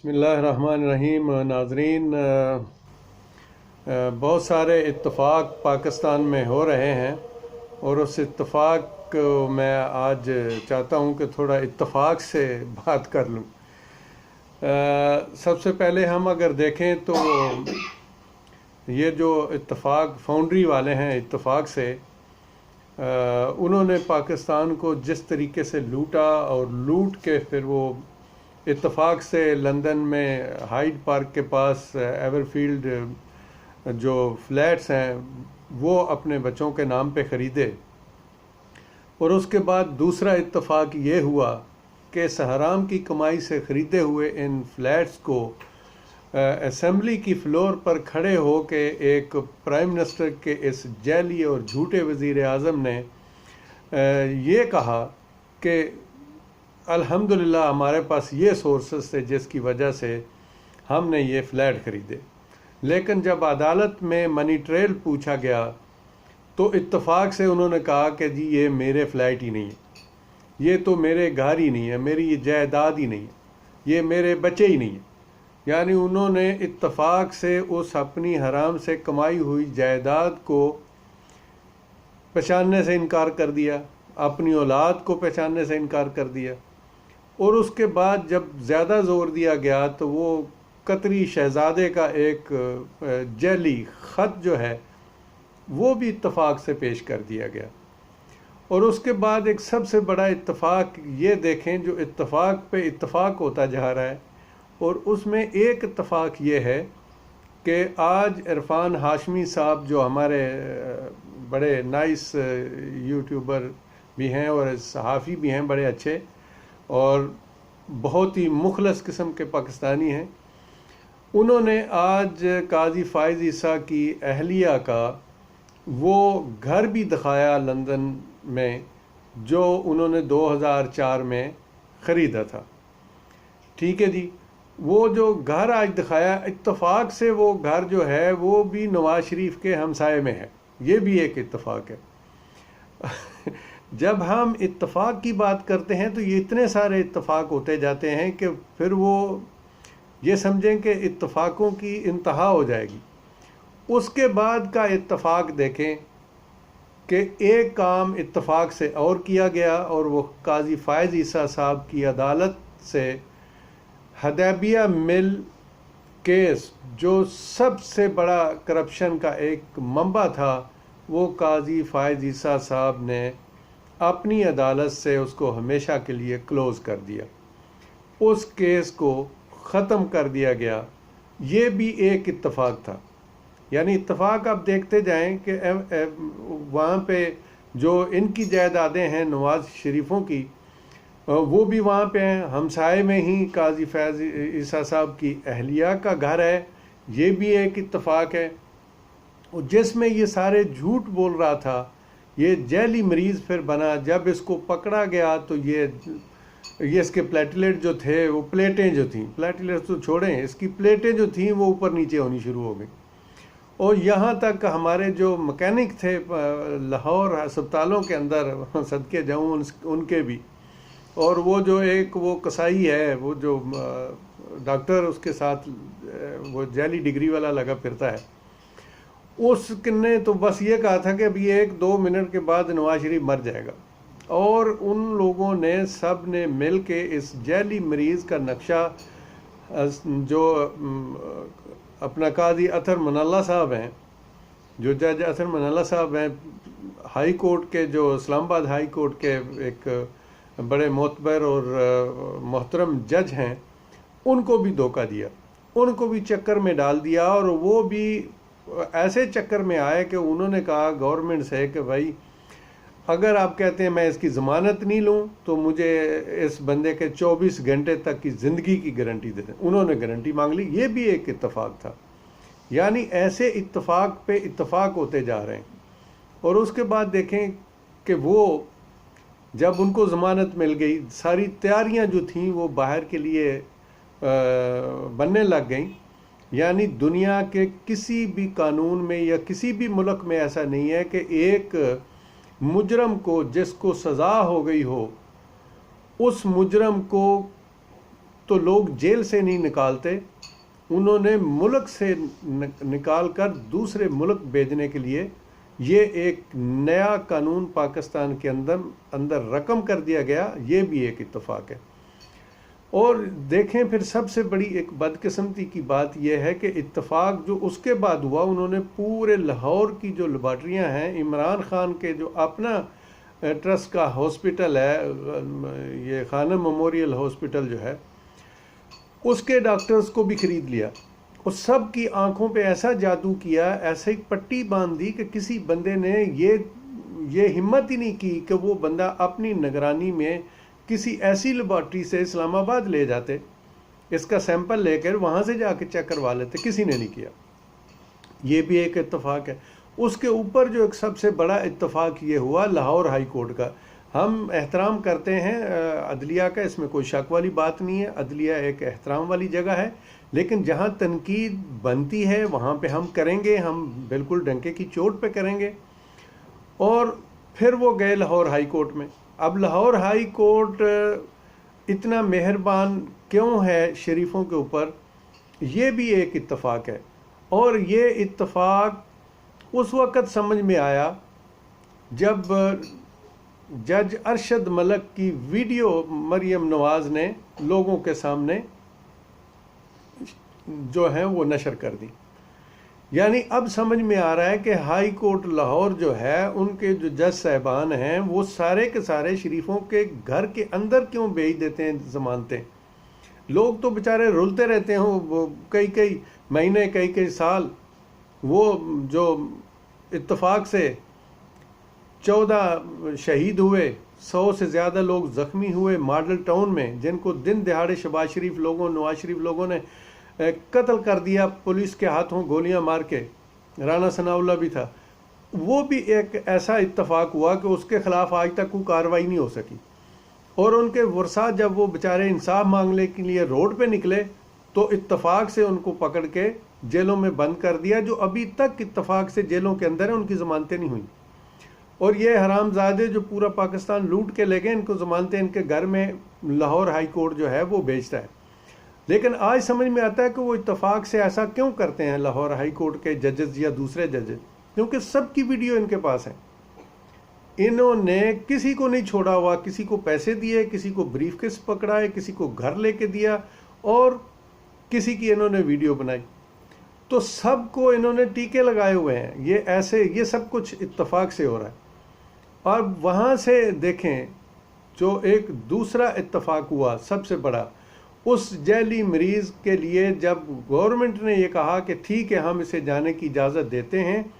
बिस्मिल्लाहिर्रहमानिर्रहीम। नाजरीन, बहुत सारे इत्तफ़ाक़ पाकिस्तान में हो रहे हैं और उस इत्तफ़ाक़ को मैं आज चाहता हूँ कि थोड़ा इत्तफ़ाक़ से बात कर लूँ। सबसे पहले हम अगर देखें तो ये जो इत्तफ़ाक़ फाउंड्री वाले हैं इत्तफ़ाक़ से, उन्होंने पाकिस्तान को जिस तरीके से लूटा और लूट के फिर वो इत्तफ़ाक़ से लंदन में हाइड पार्क के पास एवरफील्ड जो फ्लैट्स हैं वो अपने बच्चों के नाम पे ख़रीदे। और उसके बाद दूसरा इत्तफ़ाक़ ये हुआ कि सहराम की कमाई से ख़रीदे हुए इन फ्लैट्स को असेंबली की फ्लोर पर खड़े हो के एक प्राइम मिनिस्टर के इस जैली और झूठे वज़ीर आज़म ने ये कहा कि अल्हम्दुलिल्लाह हमारे पास ये सोर्सेस थे जिसकी वजह से हमने ये फ़्लैट ख़रीदे। लेकिन जब अदालत में मनी ट्रेल पूछा गया तो इत्तफ़ाक़ से उन्होंने कहा कि जी ये मेरे फ़्लैट ही नहीं है, ये तो मेरे घर ही नहीं है, मेरी ये जायदाद ही नहीं है, ये मेरे बच्चे ही नहीं है। यानी उन्होंने इत्तफ़ाक़ से उस अपनी हराम से कमाई हुई जायदाद को पहचानने से इनकार कर दिया, अपनी औलाद को पहचानने से इनकार कर दिया। और उसके बाद जब ज़्यादा ज़ोर दिया गया तो वो कतरी शहज़ादे का एक जैली ख़त जो है वो भी इत्तफ़ाक़ से पेश कर दिया गया। और उसके बाद एक सबसे बड़ा इत्तफ़ाक़ ये देखें जो इत्तफ़ाक़ पे इत्तफ़ाक़ होता जा रहा है, और उसमें एक इत्तफ़ाक़ ये है कि आज इरफ़ान हाशमी साहब जो हमारे बड़े नाइस यूट्यूबर भी हैं और सहाफ़ी भी हैं, बड़े अच्छे और बहुत ही मुखलस किस्म के पाकिस्तानी हैं, उन्होंने आज काजी फ़ाइज़ ईसा की अहलिया का वो घर भी दिखाया लंदन में जो उन्होंने 2004 में ख़रीदा था। ठीक है जी, वो जो घर आज दिखाया इत्तफ़ाक़ से वो घर जो है वो भी नवाज़ शरीफ के हमसाये में है, ये भी एक इत्तफ़ाक़ है। जब हम इत्तफ़ाक़ की बात करते हैं तो ये इतने सारे इत्तफ़ाक़ होते जाते हैं कि फिर वो ये समझें कि इत्तफ़ाक़ों की इंतहा हो जाएगी। उसके बाद का इत्तफ़ाक़ देखें कि एक काम इत्तफ़ाक़ से और किया गया और वो काजी फ़ाइज़ ईसा साहब की अदालत से हदैबिया मिल केस जो सबसे बड़ा करप्शन का एक मंबा था, वो काजी फ़ाइज़ ईसा साहब ने अपनी अदालत से उसको हमेशा के लिए क्लोज़ कर दिया, उस केस को ख़त्म कर दिया गया। ये भी एक इत्तफ़ाक़ था। यानी इत्तफ़ाक़ आप देखते जाएं कि वहाँ पे जो इनकी जायदादें हैं नवाज़ शरीफों की, वो भी वहाँ पे हैं। हमसाये में ही काजी फ़ाइज़ ईसा साहब की अहलिया का घर है, ये भी एक इत्तफ़ाक़ है। और जिसमें ये सारे झूठ बोल रहा था, ये जैली मरीज़ फिर बना। जब इसको पकड़ा गया तो ये इसके प्लेटलेट जो थे, वो प्लेटें जो थीं, प्लेटलेट तो छोड़ें, इसकी प्लेटें जो थीं वो ऊपर नीचे होनी शुरू हो गई। और यहाँ तक हमारे जो मैकेनिक थे लाहौर अस्पतालों के अंदर, सदके जाऊँ उनके भी, और वो जो एक वो कसाई है, वो जो डॉक्टर उसके साथ वो जैली डिग्री वाला लगा फिरता है, उसने तो बस ये कहा था कि अभी 1-2 मिनट के बाद नवाज शरीफ मर जाएगा। और उन लोगों ने सब ने मिल के इस जैली मरीज़ का नक्शा, जो अपना काजी अतर मनल्ला साहब हैं, जो जज अतर मनल्ला साहब हैं, हाई कोर्ट के, जो इस्लामाबाद हाई कोर्ट के एक बड़े मोतबर और मोहतरम जज हैं, उनको भी धोखा दिया, उनको भी चक्कर में डाल दिया। और वो भी ऐसे चक्कर में आए कि उन्होंने कहा गवर्नमेंट से कि भाई अगर आप कहते हैं मैं इसकी ज़मानत नहीं लूँ तो मुझे इस बंदे के 24 घंटे तक की ज़िंदगी की गारंटी दे दें। उन्होंने गारंटी मांग ली। ये भी एक इत्तफ़ाक़ था। यानी ऐसे इत्तफ़ाक़ पे इत्तफ़ाक़ होते जा रहे हैं। और उसके बाद देखें कि वो जब उनको ज़मानत मिल गई, सारी तैयारियां जो थीं वो बाहर के लिए बनने लग गई। यानी दुनिया के किसी भी कानून में या किसी भी मुल्क में ऐसा नहीं है कि एक मुजरम को जिसको सज़ा हो गई हो, उस मुजरम को तो लोग जेल से नहीं निकालते, उन्होंने मुल्क से निकाल कर दूसरे मुल्क भेजने के लिए ये एक नया कानून पाकिस्तान के अंदर रकम कर दिया गया। ये भी एक इत्तेफाक है। और देखें फिर सबसे बड़ी एक बदकिस्मती की बात यह है कि इत्तेफाक जो उसके बाद हुआ, उन्होंने पूरे लाहौर की जो लेबॉर्ट्रियाँ हैं, इमरान खान के जो अपना ट्रस्ट का हॉस्पिटल है, ये खानम मेमोरियल हॉस्पिटल जो है, उसके डॉक्टर्स को भी ख़रीद लिया और सब की आंखों पे ऐसा जादू किया, ऐसे एक पट्टी बांध दी कि किसी बंदे ने ये हिम्मत ही नहीं की कि वो बंदा अपनी निगरानी में किसी ऐसी लेबॉर्ट्री से इस्लामाबाद ले जाते, इसका सैंपल लेकर वहाँ से जाके चेक करवा लेते। किसी ने नहीं किया। ये भी एक इत्तेफाक है। उसके ऊपर जो एक सबसे बड़ा इत्तेफाक ये हुआ लाहौर हाई कोर्ट का। हम एहतराम करते हैं अदलिया का, इसमें कोई शक वाली बात नहीं है, अदलिया एक एहतराम वाली जगह है, लेकिन जहाँ तनकीद बनती है वहाँ पे हम करेंगे, हम बिल्कुल डंके की चोट पे करेंगे। और फिर वो गए लाहौर हाई कोर्ट में। अब लाहौर हाई कोर्ट इतना मेहरबान क्यों है शरीफों के ऊपर, ये भी एक इत्तेफाक है। और ये इत्तेफाक उस वक़्त समझ में आया जब जज अरशद मलिक की वीडियो मरियम नवाज़ ने लोगों के सामने जो है वो नशर कर दी। यानी अब समझ में आ रहा है कि हाई कोर्ट लाहौर जो है, उनके जो जज साहबान हैं वो सारे के सारे शरीफों के घर के अंदर क्यों भेज देते हैं ज़मानतें। लोग तो बेचारे रुलते रहते हैं, वो कई कई महीने कई कई साल। वो जो इत्तेफाक से 14 शहीद हुए, 100 से ज़्यादा लोग ज़ख्मी हुए मॉडल टाउन में, जिनको दिन दिहाड़े शहबाज शरीफ लोगों, नवाज शरीफ लोगों ने कत्ल कर दिया पुलिस के हाथों गोलियां मार के, राना सनाउल्लाह भी था। वो भी एक ऐसा इत्तेफाक हुआ कि उसके ख़िलाफ़ आज तक कोई कार्रवाई नहीं हो सकी। और उनके वर्सा जब वो बेचारे इंसाफ मांगने के लिए रोड पे निकले तो इत्तेफाक से उनको पकड़ के जेलों में बंद कर दिया। जो अभी तक इत्तेफाक से जेलों के अंदर है, उनकी ज़मानतें नहीं हुई। और ये हरामजादे जो पूरा पाकिस्तान लूट के ले गए, इनको ज़मानतें इनके घर में लाहौर हाई कोर्ट जो है वो बेचता है। लेकिन आज समझ में आता है कि वो इत्तेफाक से ऐसा क्यों करते हैं लाहौर हाई कोर्ट के जजेस या दूसरे जजेस, क्योंकि सबकी वीडियो इनके पास है। इन्होंने किसी को नहीं छोड़ा हुआ, किसी को पैसे दिए, किसी को ब्रीफकेस पकड़ाए, किसी को घर लेके दिया और किसी की इन्होंने वीडियो बनाई। तो सबको इन्होंने टीके लगाए हुए हैं। ये सब कुछ इत्तेफाक से हो रहा है। और वहाँ से देखें जो एक दूसरा इत्तेफाक हुआ सबसे बड़ा, उस जैली मरीज़ के लिए जब गवर्नमेंट ने ये कहा कि ठीक है हम इसे जाने की इजाज़त देते हैं,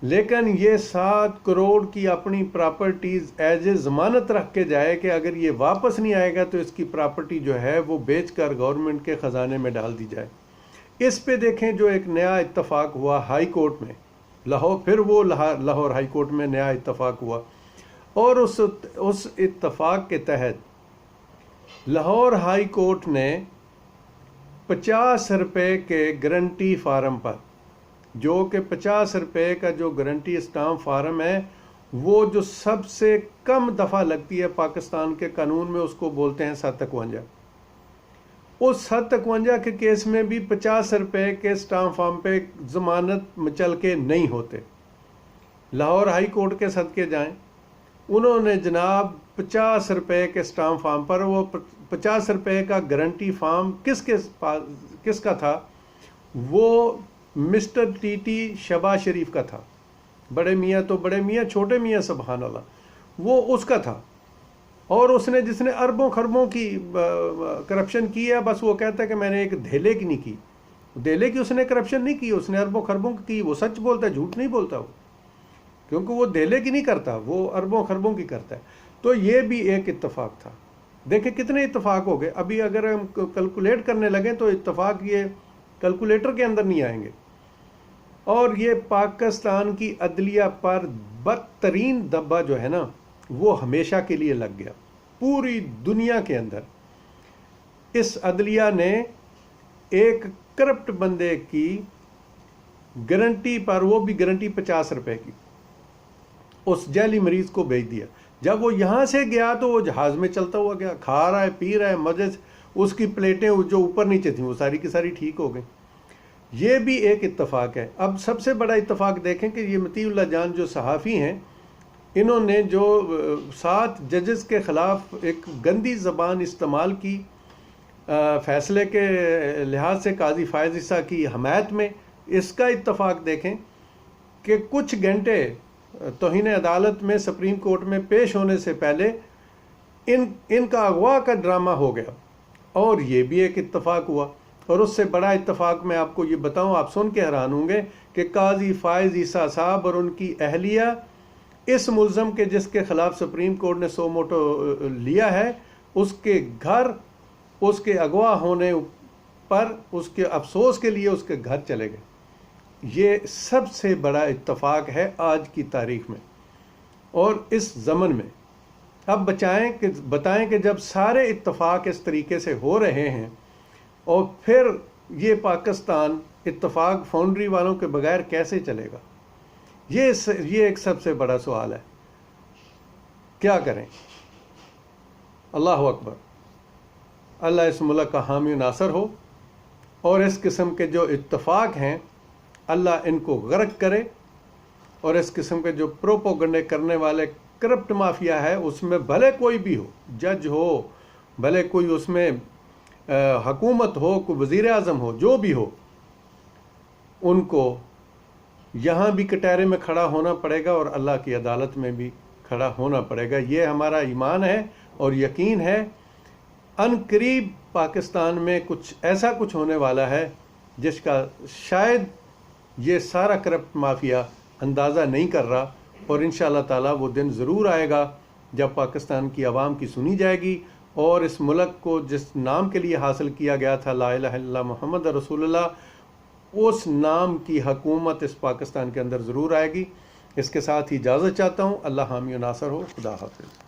लेकिन ये 7 करोड़ की अपनी प्रॉपर्टीज़ एज ए ज़मानत रख के जाए कि अगर ये वापस नहीं आएगा तो इसकी प्रॉपर्टी जो है वो बेचकर गवर्नमेंट के ख़जाने में डाल दी जाए। इस पे देखें जो एक नया इत्तेफाक हुआ हाई कोर्ट में लाहौर, फिर वो लाहौर हाई कोर्ट में नया इत्तेफाक हुआ। और उस इत्तेफाक के तहत लाहौर हाई कोर्ट ने 50 रुपये के गारंटी फार्म पर, जो कि 50 रुपये का जो गारंटी स्टाम्प फार्म है, वो जो सबसे कम दफ़ा लगती है पाकिस्तान के कानून में, उसको बोलते हैं 751। उस 751 के केस में भी 50 रुपये के स्टाम्प फार्म पे ज़मानत मचल के नहीं होते। लाहौर हाई कोर्ट के सदके जाएं, उन्होंने जनाब 50 रुपये के स्टाम्प फार्म पर, वो 50 रुपये का गारंटी फार्म किसका था? वो मिस्टर टीटी शहबाज शरीफ का था। बड़े मियाँ तो बड़े मियाँ, छोटे मियाँ सुभान अल्लाह, वो उसका था। और उसने जिसने अरबों खरबों की करप्शन की है, बस वो कहता है कि मैंने एक धेले की नहीं की। धेले की उसने करप्शन नहीं की, उसने अरबों खरबों की। वो सच बोलता है, झूठ नहीं बोलता वो, क्योंकि वो धेले की नहीं करता, वो अरबों खरबों की करता है। तो ये भी एक इत्तेफाक था। देखिए कितने इत्तेफाक हो गए। अभी अगर हम कैलकुलेट करने लगे तो इत्तेफाक ये कैलकुलेटर के अंदर नहीं आएंगे। और ये पाकिस्तान की अदलिया पर बदतरीन दब्बा जो है ना, वो हमेशा के लिए लग गया। पूरी दुनिया के अंदर इस अदलिया ने एक करप्ट बंदे की गारंटी पर, वो भी गारंटी 50 रुपए की, उस जैली मरीज को भेज दिया। जब वो यहाँ से गया तो वो जहाज में चलता हुआ गया, खा रहा है, पी रहा है, मजे से। उसकी प्लेटें जो ऊपर नीचे थी वो सारी की सारी ठीक हो गई। ये भी एक इत्तफाक है। अब सबसे बड़ा इत्तफाक देखें कि ये मतीउल्लाह जान जो सहाफ़ी हैं, इन्होंने जो 7 जजेस के ख़िलाफ़ एक गंदी ज़बान इस्तेमाल की फ़ैसले के लिहाज से काजी फ़ायज़ ईसा की हमायत में, इसका इत्तफाक देखें कि कुछ घंटे तौहीन अदालत में सुप्रीम कोर्ट में पेश होने से पहले इनका अगवा का ड्रामा हो गया, और ये भी एक इत्तफाक हुआ। और उससे बड़ा इत्तफाक मैं आपको ये बताऊं, आप सुन के हैरान होंगे कि काजी फ़ायज़ ईसा साहब और उनकी अहलिया इस मुल्ज़म के जिसके ख़िलाफ़ सुप्रीम कोर्ट ने सो मोटो लिया है, उसके घर, उसके अगवा होने पर उसके अफसोस के लिए उसके घर चले गए। ये सबसे बड़ा इत्तफाक है आज की तारीख़ में और इस ज़मन में। अब बताएं कि जब सारे इत्तफाक इस तरीके से हो रहे हैं और फिर ये पाकिस्तान इत्तफाक फाउंड्री वालों के बगैर कैसे चलेगा? ये एक सबसे बड़ा सवाल है। क्या करें? अल्लाह अकबर। अल्लाह इस मुल्क का हामी नासर हो और इस किस्म के जो इत्तफाक हैं अल्लाह इनको गर्क करे, और इस किस्म के जो प्रोपोगंडे करने वाले करप्ट माफिया है, उसमें भले कोई भी हो, जज हो, भले कोई उसमें हुकूमत हो, कोई वज़ीर आज़म हो, जो भी हो, उनको यहाँ भी कटहरे में खड़ा होना पड़ेगा और अल्लाह की अदालत में भी खड़ा होना पड़ेगा। ये हमारा ईमान है और यकीन है अनकरीब पाकिस्तान में कुछ होने वाला है जिसका शायद ये सारा करप्ट माफिया अंदाज़ा नहीं कर रहा, और इंशाअल्लाह ताला वो दिन ज़रूर आएगा जब पाकिस्तान की आवाम की सुनी जाएगी और इस मुल्क को जिस नाम के लिए हासिल किया गया था, ला इलाहा इल्लल्लाह मुहम्मद रसूलुल्लाह, उस नाम की हुकूमत इस पाकिस्तान के अंदर ज़रूर आएगी। इसके साथ ही इजाज़त चाहता हूँ। अल्लाह हामी नासर हो। खुदा हाफ़िज़।